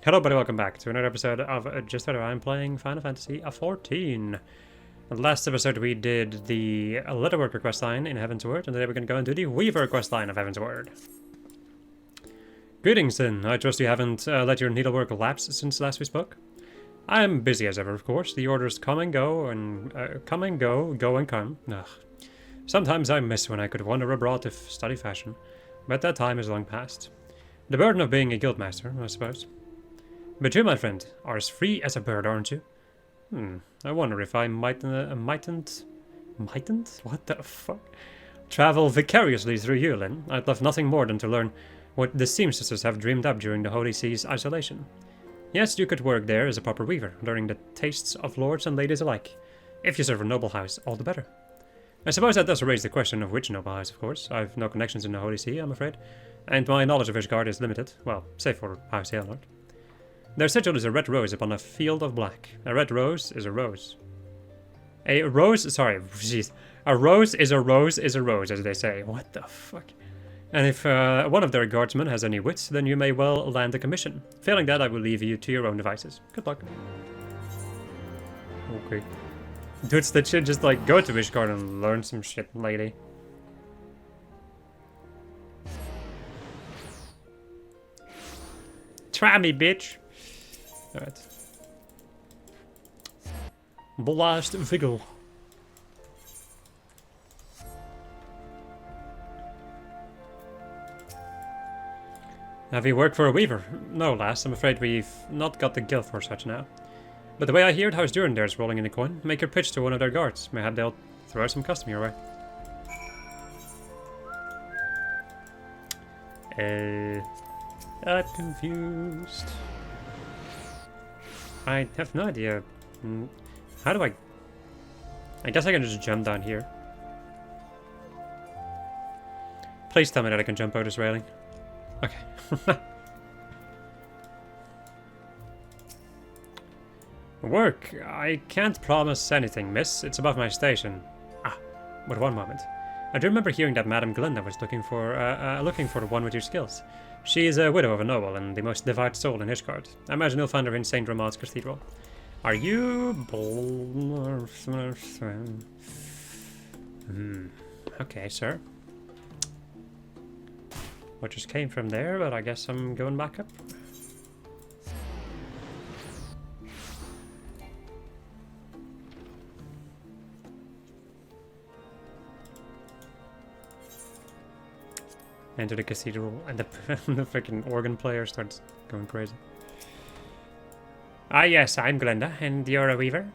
Hello buddy, welcome back to another episode of Just Better. I'm playing Final Fantasy XIV. In the last episode we did the Letterworker questline in Heavensward, and today we're going to go and do the Weaver questline of Heavensward. Greetings then, I trust you haven't let your needlework lapse since last we spoke. I am busy as ever, of course. The orders come and go, and go and come. Ugh. Sometimes I miss when I could wander abroad to study fashion, but that time is long past. The burden of being a guildmaster, I suppose. But you, my friend, are as free as a bird, aren't you? I wonder if I mightn't? What the fuck? Travel vicariously through you, Lynn. I'd love nothing more than to learn what the seamstresses have dreamed up during the Holy Sea's isolation. Yes, you could work there as a proper weaver, learning the tastes of lords and ladies alike. If you serve a noble house, all the better. I suppose that does raise the question of which noble house, of course. I've no connections in the Holy See, I'm afraid, and my knowledge of Ishgard is limited, well, save for House Hailnord. Their sigil is a red rose upon a field of black. A red rose is a rose. A rose is a rose, as they say. What the fuck? And if one of their guardsmen has any wits, then you may well land a commission. Failing that, I will leave you to your own devices. Good luck. Okay. Dudes that should just like go to Ishgard and learn some shit, lady. Try me, bitch. Alright. Blast Vigil. Have you worked for a weaver? No, lass. I'm afraid we've not got the guild for such now. But the way I hear it, House Durin there is rolling in the coin. Make your pitch to one of their guards. Mayhap they'll throw some custom your way. I'm confused. I have no idea. How do I guess I can just jump down here. Please tell me that I can jump out this railing. Okay. Work. I can't promise anything, miss. It's above my station. But one moment. I do remember hearing that Madame Glenda was looking for the one with your skills. She is a widow of a noble and the most devout soul in Ishgard. I imagine you'll find her in St. Romain's Cathedral. Are you... Okay, sir. What just came from there, but I guess I'm going back up. Enter the cathedral, and the freaking organ player starts going crazy. Ah yes, I'm Glenda, and you're a weaver?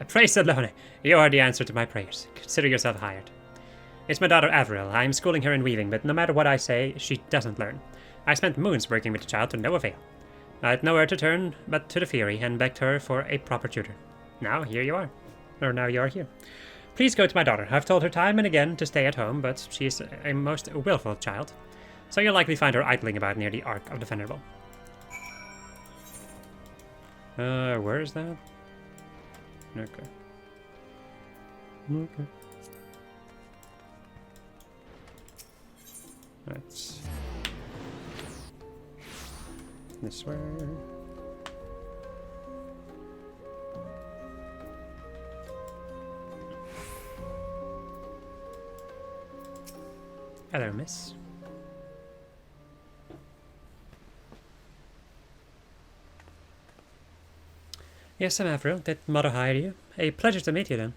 Praise the Lord, you are the answer to my prayers. Consider yourself hired. It's my daughter Avril. I'm schooling her in weaving, but no matter what I say, she doesn't learn. I spent moons working with the child to no avail. I had nowhere to turn but to the Fury, and begged her for a proper tutor. Now here you are. Or now you are here. Please go to my daughter. I've told her time and again to stay at home, but she is a most willful child. So you'll likely find her idling about near the Ark of the Venerable. Where is that? Okay. Okay. That's... this way. Hello, miss. Yes, I'm Avril. Did Mother hire you? A pleasure to meet you, then.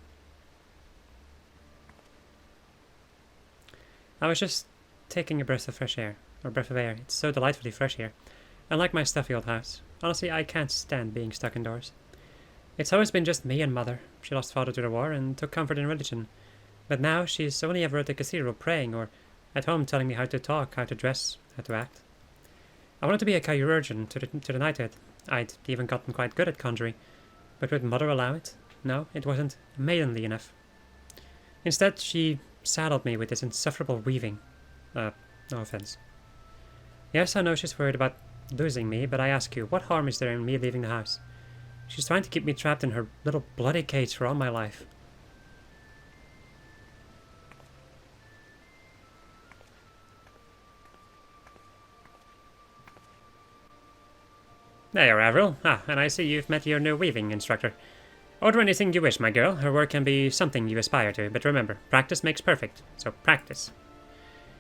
I was just taking a breath of fresh air. Or breath of air. It's so delightfully fresh here. Unlike my stuffy old house. Honestly, I can't stand being stuck indoors. It's always been just me and Mother. She lost father to the war and took comfort in religion. But now she's only ever at the cathedral praying or at home telling me how to talk, how to dress, how to act. I wanted to be a chirurgeon to the knighthood. I'd even gotten quite good at conjuring. But would Mother allow it? No, it wasn't maidenly enough. Instead, she saddled me with this insufferable weaving. No offense. Yes, I know she's worried about losing me, but I ask you, what harm is there in me leaving the house? She's trying to keep me trapped in her little bloody cage for all my life. There you are, Avril. Ah, and I see you've met your new weaving instructor. Order anything you wish, my girl. Her work can be something you aspire to, but remember, practice makes perfect, so practice.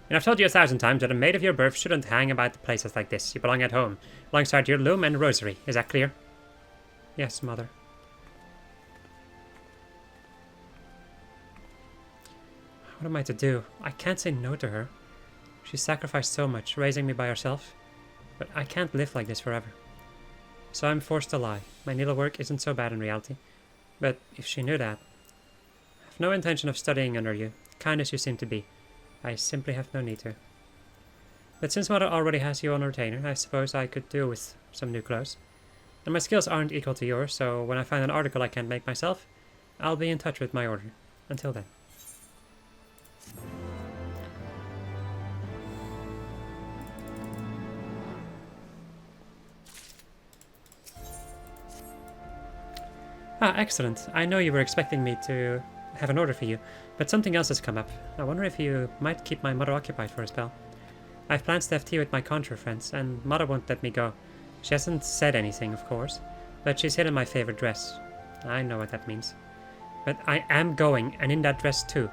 And I've told you 1,000 times that a maid of your birth shouldn't hang about the places like this. You belong at home, alongside your loom and rosary. Is that clear? Yes, mother. What am I to do? I can't say no to her. She sacrificed so much, raising me by herself. But I can't live like this forever. So I'm forced to lie. My needlework isn't so bad in reality. But if she knew that... I have no intention of studying under you, kind as you seem to be. I simply have no need to. But since Mother already has you on retainer, I suppose I could do with some new clothes. And my skills aren't equal to yours, so when I find an article I can't make myself, I'll be in touch with my order. Until then. Ah, excellent. I know you were expecting me to have an order for you, but something else has come up. I wonder if you might keep my mother occupied for a spell. I have plans to have tea with my conjure friends, and Mother won't let me go. She hasn't said anything, of course, but she's hidden my favorite dress. I know what that means. But I am going, and in that dress too.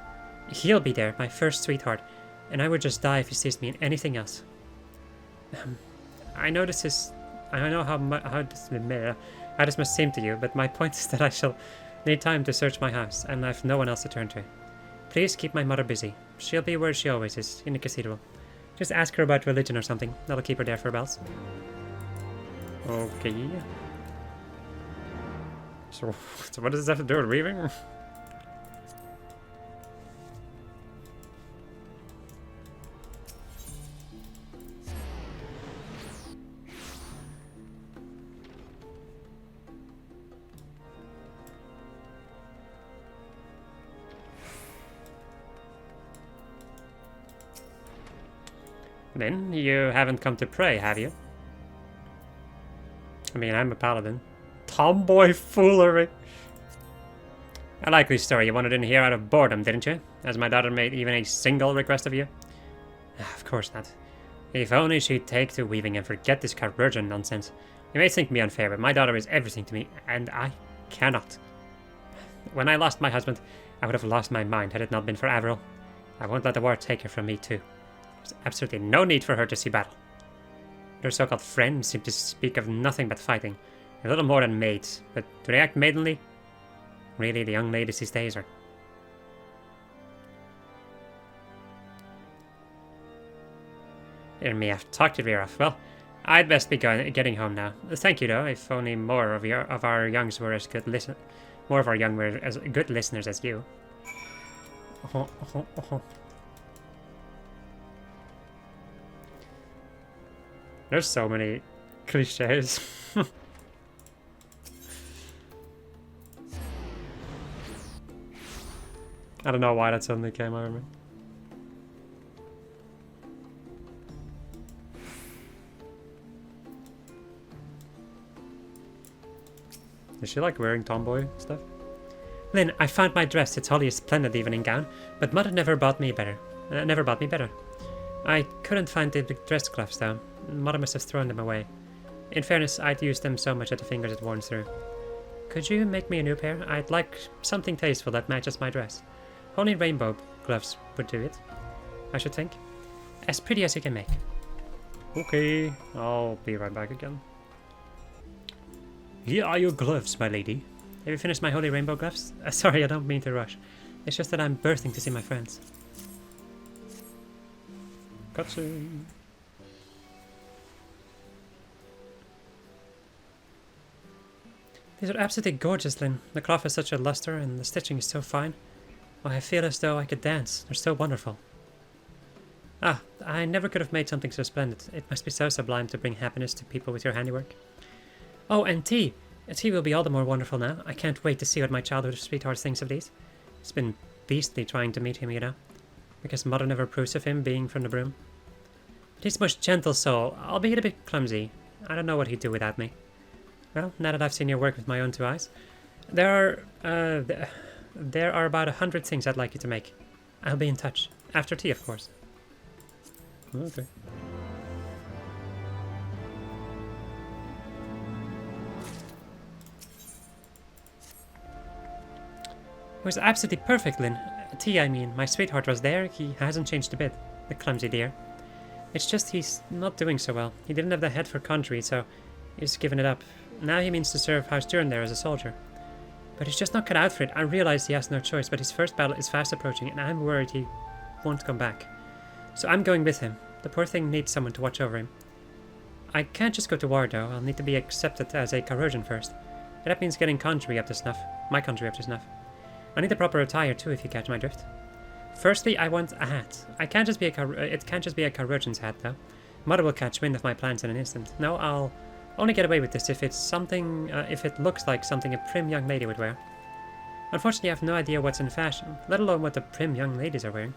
He'll be there, my first sweetheart, and I would just die if he sees me in anything else. I know how this must seem to you, but my point is that I shall need time to search my house, and I've no one else to turn to. Please keep my mother busy. She'll be where she always is, in the cathedral. Just ask her about religion or something. That'll keep her there for bells. Okay. So what does this have to do with weaving? Then, you haven't come to pray, have you? I mean, I'm a paladin. Tomboy foolery! A likely story. You wanted in here out of boredom, didn't you? Has my daughter made even a single request of you? Of course not. If only she'd take to weaving and forget this conversion nonsense. You may think me unfair, but my daughter is everything to me, and I cannot. When I lost my husband, I would have lost my mind had it not been for Avril. I won't let the war take her from me, too. There's absolutely no need for her to see battle. Their so-called friends seem to speak of nothing but fighting. A little more than maids, but do they act maidenly? Really, the young ladies these days are... Dear me, I've talked your ear off. Well, I'd best be getting home now. Thank you, though. If only more of our youngs were as good good listeners as you. There's so many cliches. I don't know why that suddenly came over me. Is she like wearing tomboy stuff? Lynn, I found my dress. It's Holly's splendid evening gown, but Mother never bought me better. I couldn't find the dress gloves though. Mother must have thrown them away. In fairness, I'd used them so much that the fingers had worn through. Could you make me a new pair? I'd like something tasteful that matches my dress. Only rainbow gloves would do it, I should think. As pretty as you can make. Okay, I'll be right back again. Here are your gloves, my lady. Have you finished my holy rainbow gloves? Sorry, I don't mean to rush. It's just that I'm bursting to see my friends. Cutscene. These are absolutely gorgeous, Lynn. The cloth has such a luster and the stitching is so fine. Oh, I feel as though I could dance. They're so wonderful. Ah, I never could have made something so splendid. It must be so sublime to bring happiness to people with your handiwork. Oh, and tea. Tea will be all the more wonderful now. I can't wait to see what my childhood sweetheart thinks of these. It's been beastly trying to meet him, you know. Because Mother never approves of him being from the broom. But he's a most gentle soul, albeit a bit clumsy. I don't know what he'd do without me. Well, now that I've seen your work with my own two eyes, there are about 100 things I'd like you to make. I'll be in touch. After tea, of course. Okay. It was absolutely perfect, Lynn. T, I mean. My sweetheart was there. He hasn't changed a bit. The clumsy dear. It's just he's not doing so well. He didn't have the head for country, so he's given it up. Now he means to serve House Dern there as a soldier. But he's just not cut out for it. I realize he has no choice, but his first battle is fast approaching, and I'm worried he won't come back. So I'm going with him. The poor thing needs someone to watch over him. I can't just go to war, though. I'll need to be accepted as a corrosion first. And that means getting country up to snuff. My country up to snuff. I need a proper attire, too, if you catch my drift. Firstly, I want a hat. It can't just be a corrosion's hat, though. Mother will catch wind of my plans in an instant. No, I'll only get away with this if it's something, if it looks like something a prim young lady would wear. Unfortunately, I have no idea what's in fashion, let alone what the prim young ladies are wearing.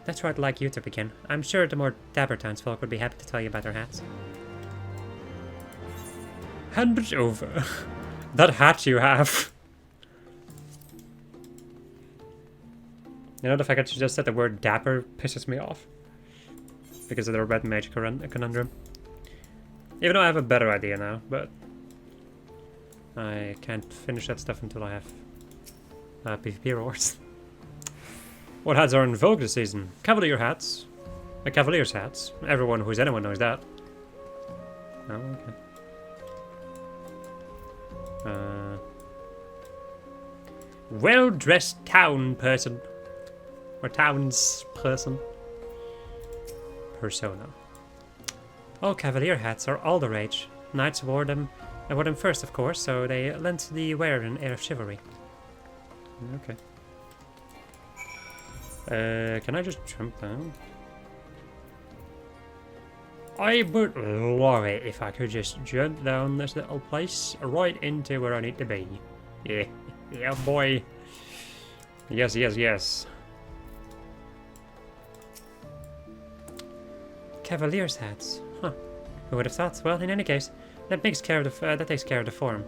That's where I'd like you to begin. I'm sure the more dapper townsfolk would be happy to tell you about their hats. Hand it over. That hat you have. You know, the fact that you just said the word dapper pisses me off. Because of the red mage conundrum. Even though I have a better idea now, but I can't finish that stuff until I have PvP rewards. What hats are in vogue this season? Cavalier hats. Cavalier's hats. Everyone who's anyone knows that. Oh, okay. Well-dressed town person. Or townsperson. Persona. Oh, cavalier hats are all the rage. Knights wore them. I wore them first, of course, so they lent the wearer an air of chivalry. Okay. Can I just jump down? I would love it if I could just jump down this little place right into where I need to be. Yeah, yeah, boy. Yes, yes, yes. Cavalier's hats. Huh. Who would have thought? Well, in any case, that takes care of the form.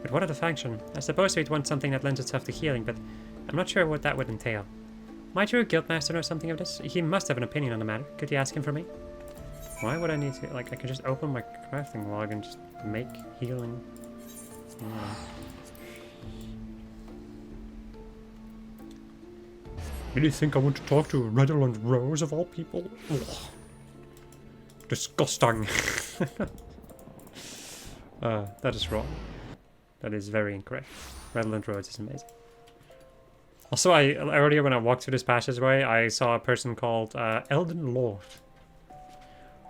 But what of the function? I suppose we'd want something that lends itself to healing, but I'm not sure what that would entail. Might your guildmaster know something of this? He must have an opinion on the matter. Could you ask him for me? Why would I need to... Like, I could just open my crafting log and just make healing. Yeah. Really think I want to talk to Redland Rose of all people? Ugh. Disgusting. That is wrong. That is very incorrect. Redland Rose is amazing. Also, earlier when I walked through this passageway, I saw a person called Elden Lord.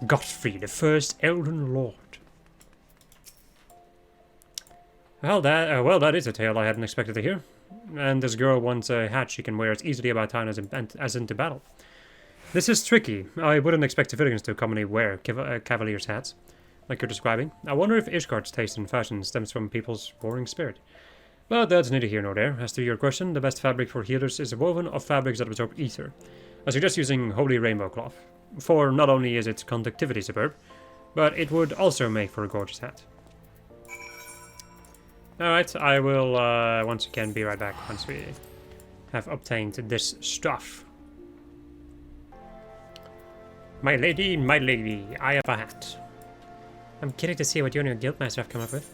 Godfrey, the first Elden Lord. Well, that is a tale I hadn't expected to hear. And this girl wants a hat she can wear as easily about town as into battle. This is tricky. I wouldn't expect civilians to commonly wear cavalier's hats, like you're describing. I wonder if Ishgard's taste in fashion stems from people's warring spirit. But that's neither here nor there. As to your question, the best fabric for healers is woven of fabrics that absorb ether. I suggest using holy rainbow cloth, for not only is its conductivity superb, but it would also make for a gorgeous hat. Alright, I will once again be right back once we have obtained this stuff. My lady, I have a hat. I'm curious to see what you and your guildmaster have come up with.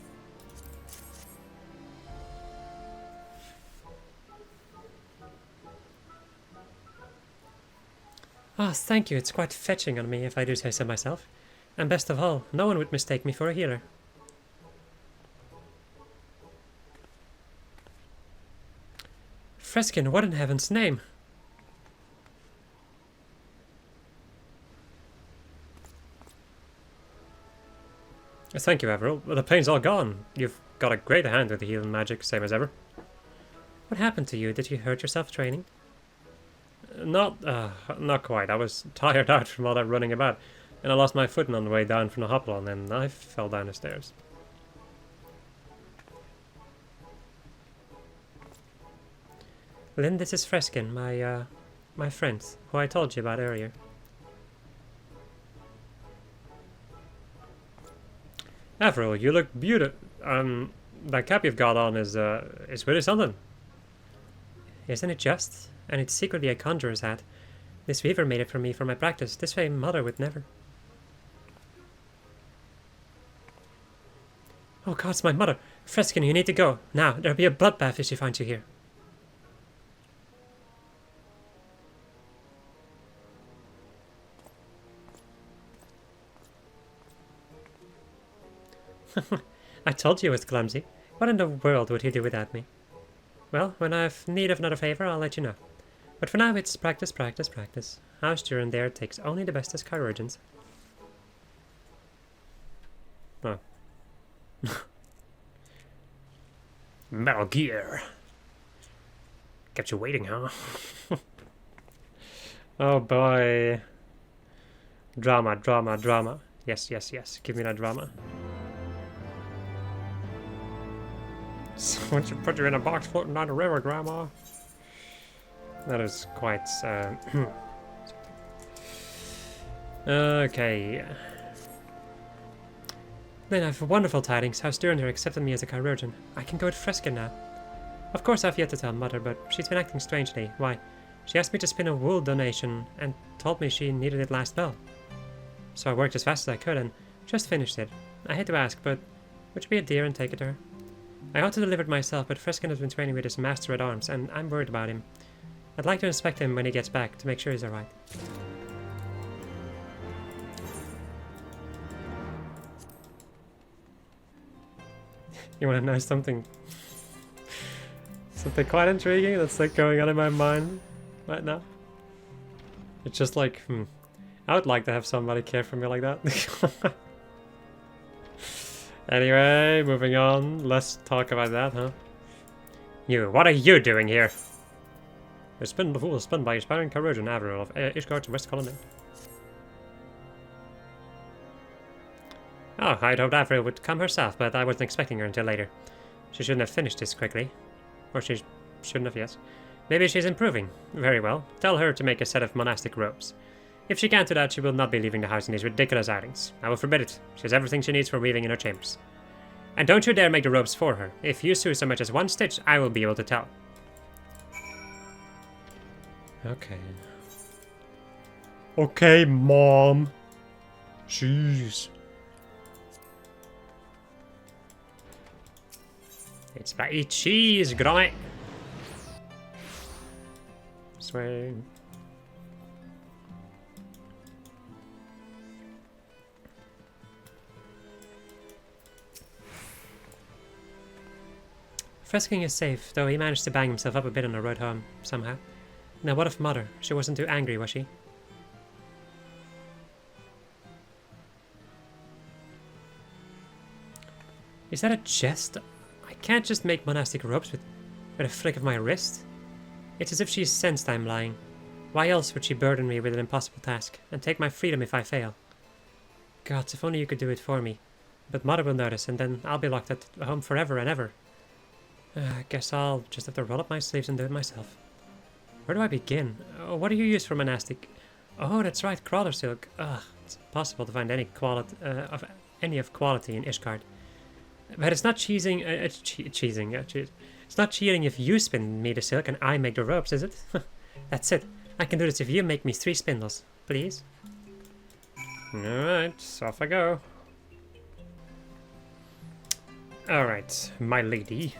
Ah, thank you. It's quite fetching on me, if I do say so myself. And best of all, no one would mistake me for a healer. Freskin, what in heaven's name? Thank you, Averil. The pain's all gone. You've got a great hand with the healing magic, same as ever. What happened to you? Did you hurt yourself training? Not quite. I was tired out from all that running about, and I lost my footing on the way down from the hoplon, and I fell down the stairs. Lynn, this is Freskin, my friend, who I told you about earlier. Avril, you look beautiful. That cap you've got on is really something. Isn't it just? And it's secretly a conjurer's hat. This weaver made it for me for my practice. This way mother would never. Oh god, it's my mother. Freskin, you need to go. Now, there'll be a bloodbath if she finds you here. I told you it was clumsy. What in the world would he do without me? Well, when I've need of another favor, I'll let you know. But for now, it's practice, practice, practice. House Duran there takes only the bestest chirurgeons. Oh. Metal Gear. Kept you waiting, huh? Oh boy. Drama, drama, drama. Yes, yes, yes. Give me that drama. Someone should put you in a box floating down the river, Grandma. That is quite, okay. Then I have wonderful tidings. House Durender accepted me as a chirurgeon. I can go to Freskin now. Of course I've yet to tell Mother, but she's been acting strangely. Why? She asked me to spin a wool donation and told me she needed it last bell. So I worked as fast as I could and just finished it. I hate to ask, but would you be a dear and take it to her? I ought to deliver it myself, but Freskin has been training with his master-at-arms, and I'm worried about him. I'd like to inspect him when he gets back to make sure he's alright. You want to know something? Something quite intriguing that's like going on in my mind right now. It's just like, I would like to have somebody care for me like that. Anyway, moving on. Let's talk about that, huh? You, what are you doing here? The fool was spun by aspiring chirurgeon Averil of Ishgard to West Colony. Oh, I'd hoped Avril would come herself, but I wasn't expecting her until later. She shouldn't have finished this quickly. Or she shouldn't have, yes. Maybe she's improving. Very well. Tell her to make a set of monastic robes. If she can't do that, she will not be leaving the house in these ridiculous outings. I will forbid it. She has everything she needs for weaving in her chambers. And don't you dare make the robes for her. If you sew so much as one stitch, I will be able to tell. Okay. Okay, Mom. Jeez. It's about eat cheese, grommet. Swing. Fresking is safe, though he managed to bang himself up a bit on the road home, somehow. Now what of Mother? She wasn't too angry, was she? Is that a jest? I can't just make monastic robes with a flick of my wrist. It's as if she's sensed I'm lying. Why else would she burden me with an impossible task, and take my freedom if I fail? Gods, if only you could do it for me. But Mother will notice, and then I'll be locked at home forever and ever. I guess I'll just have to roll up my sleeves and do it myself. Where do I begin? What do you use for monastic? Oh, that's right, crawler silk. Ugh, it's impossible to find any quality of quality in Ishgard. But it's not cheesing. It's not cheating if you spin me the silk and I make the ropes, is it? That's it. I can do this if you make me 3 spindles, please. Alright, off I go. Alright, my lady.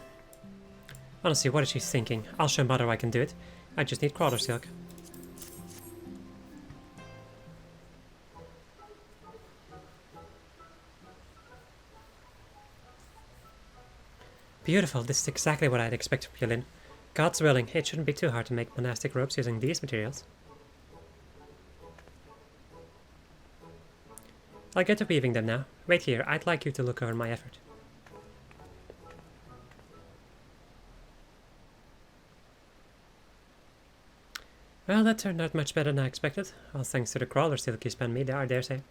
Honestly, what is she thinking? I'll show Mother I can do it. I just need crawler silk. Beautiful, this is exactly what I'd expect from Yulin. God's willing, it shouldn't be too hard to make monastic robes using these materials. I'll get to weaving them now. Wait here, I'd like you to look over my effort. Well, that turned out much better than I expected. All thanks to the crawler silk you spent me there, I dare say.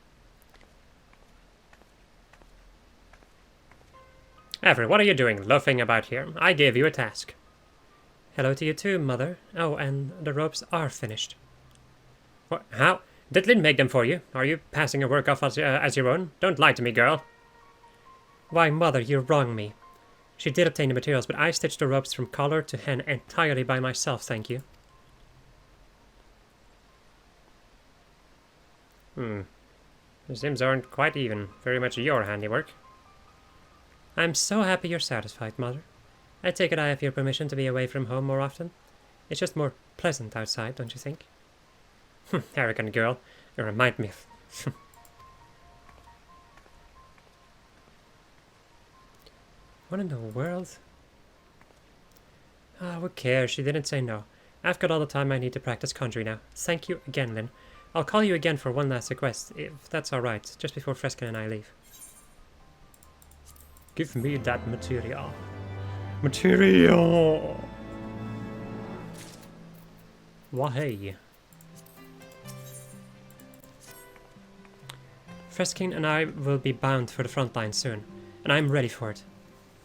Avril, what are you doing, loafing about here? I gave you a task. Hello to you too, Mother. Oh, and the robes are finished. What? How? Did Lynn make them for you? Are you passing your work off as your own? Don't lie to me, girl. Why, Mother, you wrong me. She did obtain the materials, but I stitched the robes from collar to hem entirely by myself, thank you. The seams aren't quite even. Very much your handiwork. I'm so happy you're satisfied, Mother. I take it I have your permission to be away from home more often. It's just more pleasant outside, don't you think? Arrogant girl. You remind me of... What in the world? Ah, who cares? She didn't say no. I've got all the time I need to practice conjuring now. Thank you again, Lynn. I'll call you again for one last request, if that's alright, just before Freskin and I leave. Give me that material. Material! Why? Freskin and I will be bound for the front line soon, and I'm ready for it.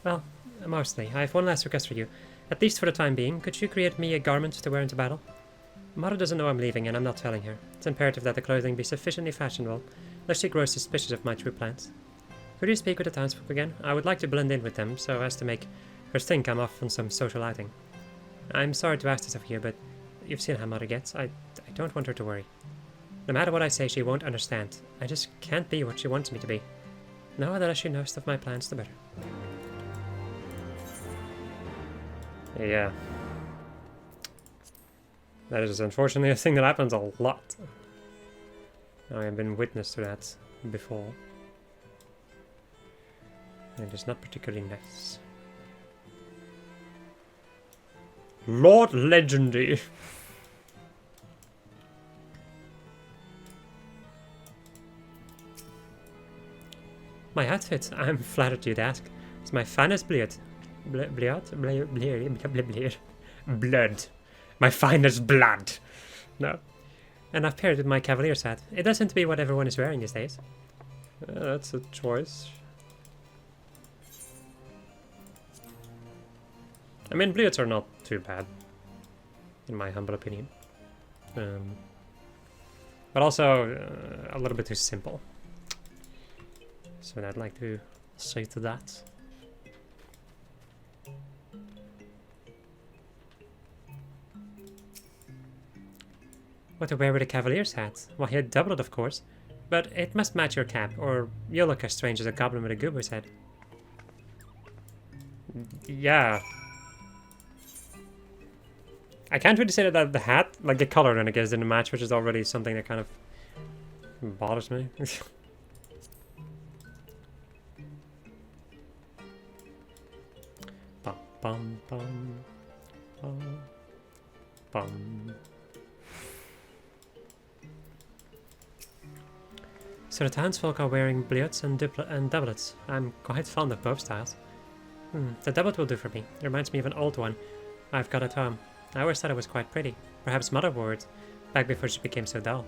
Well, mostly. I have one last request for you. At least for the time being, could you create me a garment to wear into battle? Mother doesn't know I'm leaving, and I'm not telling her. It's imperative that the clothing be sufficiently fashionable, lest she grows suspicious of my true plans. Could you speak with the townsfolk again? I would like to blend in with them, so as to make her think I'm off on some social outing. I'm sorry to ask this of you, but you've seen how Mother gets. I don't want her to worry. No matter what I say, she won't understand. I just can't be what she wants me to be. Now that she knows of my plans, the better. Yeah. That is unfortunately a thing that happens a lot. I have been witness to that before. And it is not particularly nice. Lord Legendary! My outfit, I'm flattered you'd ask. It's my finest blood. Blood. My finest blood. No. And I've paired it with my cavalier's hat. It doesn't to be what everyone is wearing these days. That's a choice. I mean, bloods are not too bad, in my humble opinion. But also a little bit too simple. So I'd like to say to that. What to wear with a cavalier's hat? Well, you'd double it, of course. But it must match your cap, or you'll look as strange as a goblin with a goober's head. Yeah. I can't really say that the hat, like the color, then I guess, didn't match, which is already something that kind of bothers me. Bum, bum, bum, bum, bum. So the townsfolk are wearing bliots and doublets. I'm quite fond of both styles. The doublet will do for me. It reminds me of an old one I've got at home. I always thought it was quite pretty. Perhaps Mother wore it, back before she became so dull.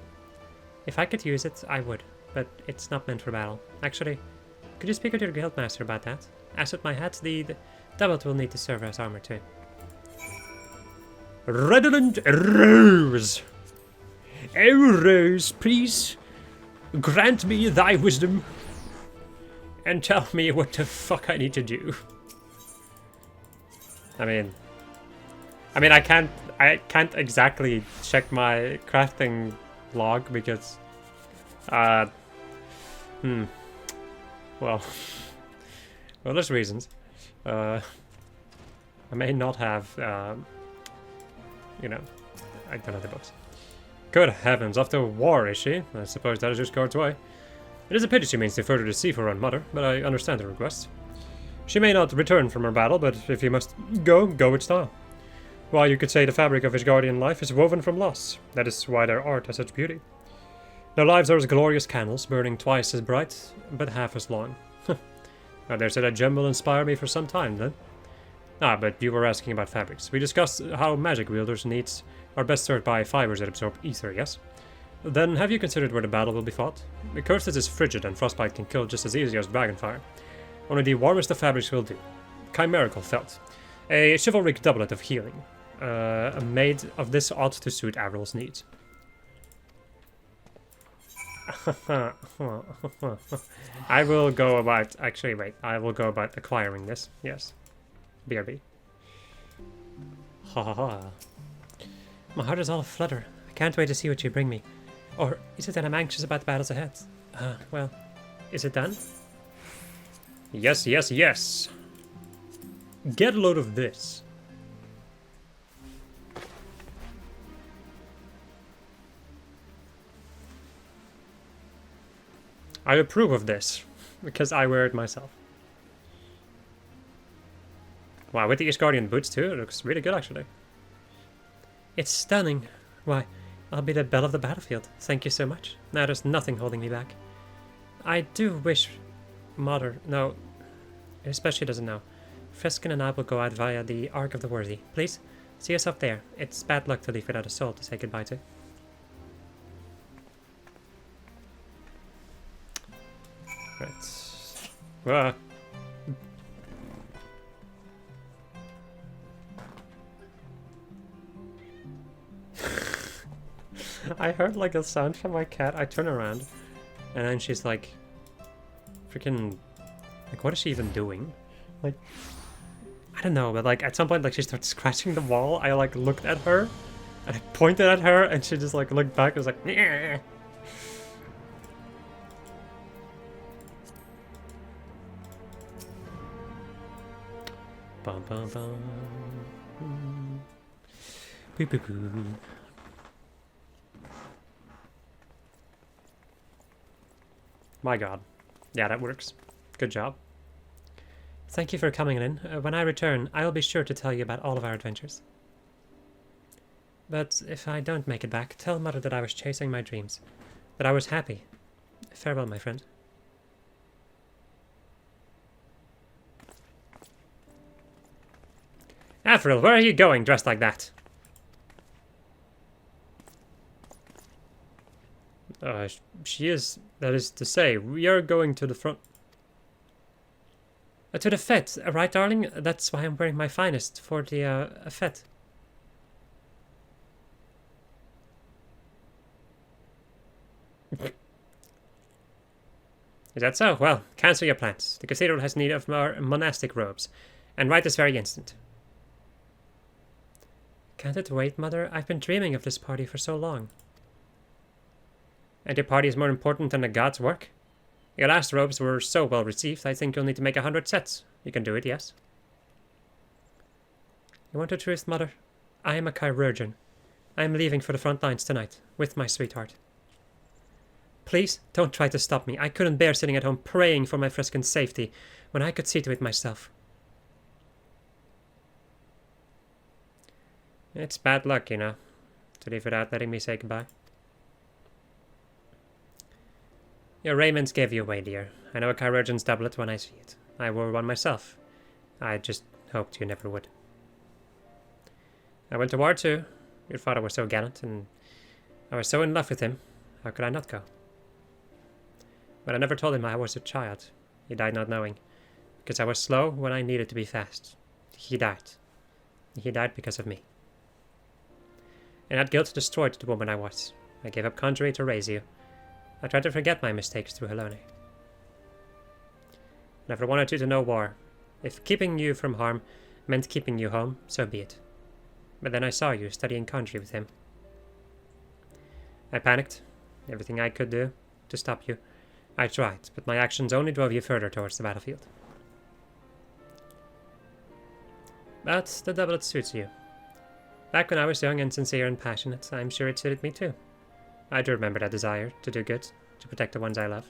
If I could use it, I would, but it's not meant for battle. Actually, could you speak with your guildmaster about that? As with my hat, the doublet will need to serve as armor too. Redolent Rose! Oh, Rose, please grant me thy wisdom and tell me what the fuck I need to do. I mean, I can't exactly check my crafting log because, well, there's reasons. I may not have, you know, I don't know the books. Good heavens, off to war, is she? I suppose that is just God's way. It is a pity she means to further deceive her own mother, but I understand the request. She may not return from her battle, but if you must go, go with style. Why, you could say the fabric of his guardian life is woven from loss. That is why their art has such beauty. Their lives are as glorious candles, burning twice as bright, but half as long. I dare say that gem will inspire me for some time, then. Ah, but you were asking about fabrics. We discussed how magic wielders' needs are best served by fibers that absorb ether, yes? Then have you considered where the battle will be fought? The Curses is frigid and frostbite can kill just as easily as dragonfire. Only the warmest of fabrics will do. Chimerical felt. A chivalric doublet of healing. Made of this ought to suit Avril's needs. I will go about... Actually, wait. I will go about acquiring this. Yes. BRB. Ha ha ha. My heart is all aflutter. I can't wait to see what you bring me. Or is it that I'm anxious about the battles ahead? Well, is it done? Yes, yes, yes. Get a load of this. I approve of this, because I wear it myself. Wow, with the Guardian boots too, it looks really good actually. It's stunning. Why, I'll be the belle of the battlefield. Thank you so much. Now there's nothing holding me back. I do wish Mother... No, especially doesn't know. Friskin and I will go out via the Ark of the Worthy. Please, see us up there. It's bad luck to leave without a soul to say goodbye to. Right. Whoa. I heard like a sound from my cat. I turn around and then she's like freaking like, what is she even doing? Like, I don't know, but like at some point like she starts scratching the wall. I like looked at her and I pointed at her and she just like looked back and was like, yeah. Bum bum bum. Boo boo boo. My god. Yeah, that works. Good job. Thank you for coming in. When I return, I will be sure to tell you about all of our adventures. But if I don't make it back, tell Mother that I was chasing my dreams. That I was happy. Farewell, my friend. Avril, where are you going dressed like that? She is... That is to say, we are going to the front... to the fete, right, darling? That's why I'm wearing my finest for the fete. Is that so? Well, cancel your plans. The cathedral has need of more monastic robes, and right this very instant. Can't it wait, Mother? I've been dreaming of this party for so long. And your party is more important than the god's work? Your last robes were so well received, I think you'll need to make 100 sets. You can do it, yes? You want the truth, Mother? I am a chirurgeon. I am leaving for the front lines tonight, with my sweetheart. Please, don't try to stop me. I couldn't bear sitting at home praying for my Friskin's safety, when I could see to it myself. It's bad luck, you know, to leave without letting me say goodbye. Your raiments gave you away, dear. I know a chirurgeon's doublet when I see it. I wore one myself. I just hoped you never would. I went to war too. Your father was so gallant, and I was so in love with him. How could I not go? But I never told him I was a child. He died not knowing, because I was slow when I needed to be fast. He died. He died because of me. And that guilt destroyed the woman I was. I gave up country to raise you. I tried to forget my mistakes through Helone. Never wanted you to know war. If keeping you from harm meant keeping you home, so be it. But then I saw you studying country with him. I panicked. Everything I could do to stop you. I tried, but my actions only drove you further towards the battlefield. But the doublet suits you. Back when I was young and sincere and passionate, I'm sure it suited me too. I do remember that desire to do good, to protect the ones I love.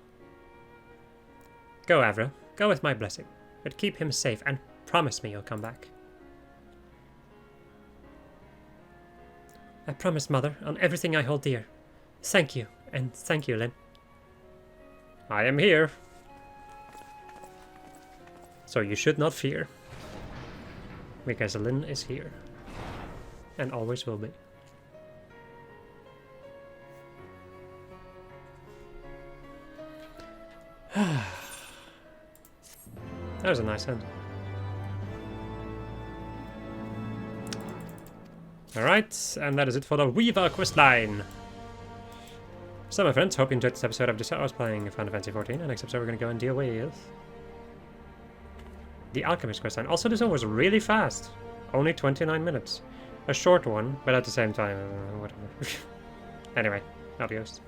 Go, Avril. Go with my blessing. But keep him safe and promise me you'll come back. I promise, Mother, on everything I hold dear. Thank you, and thank you, Lynn. I am here. So you should not fear. Because Lynn is here. And always will be. That was a nice end. Alright, and that is it for the Weaver questline. So my friends, hope you enjoyed this episode of I was playing Final Fantasy XIV, and next episode we're going to go and deal with the Alchemist questline. Also, this one was really fast. Only 29 minutes. A short one, but at the same time, whatever. Anyway, adios.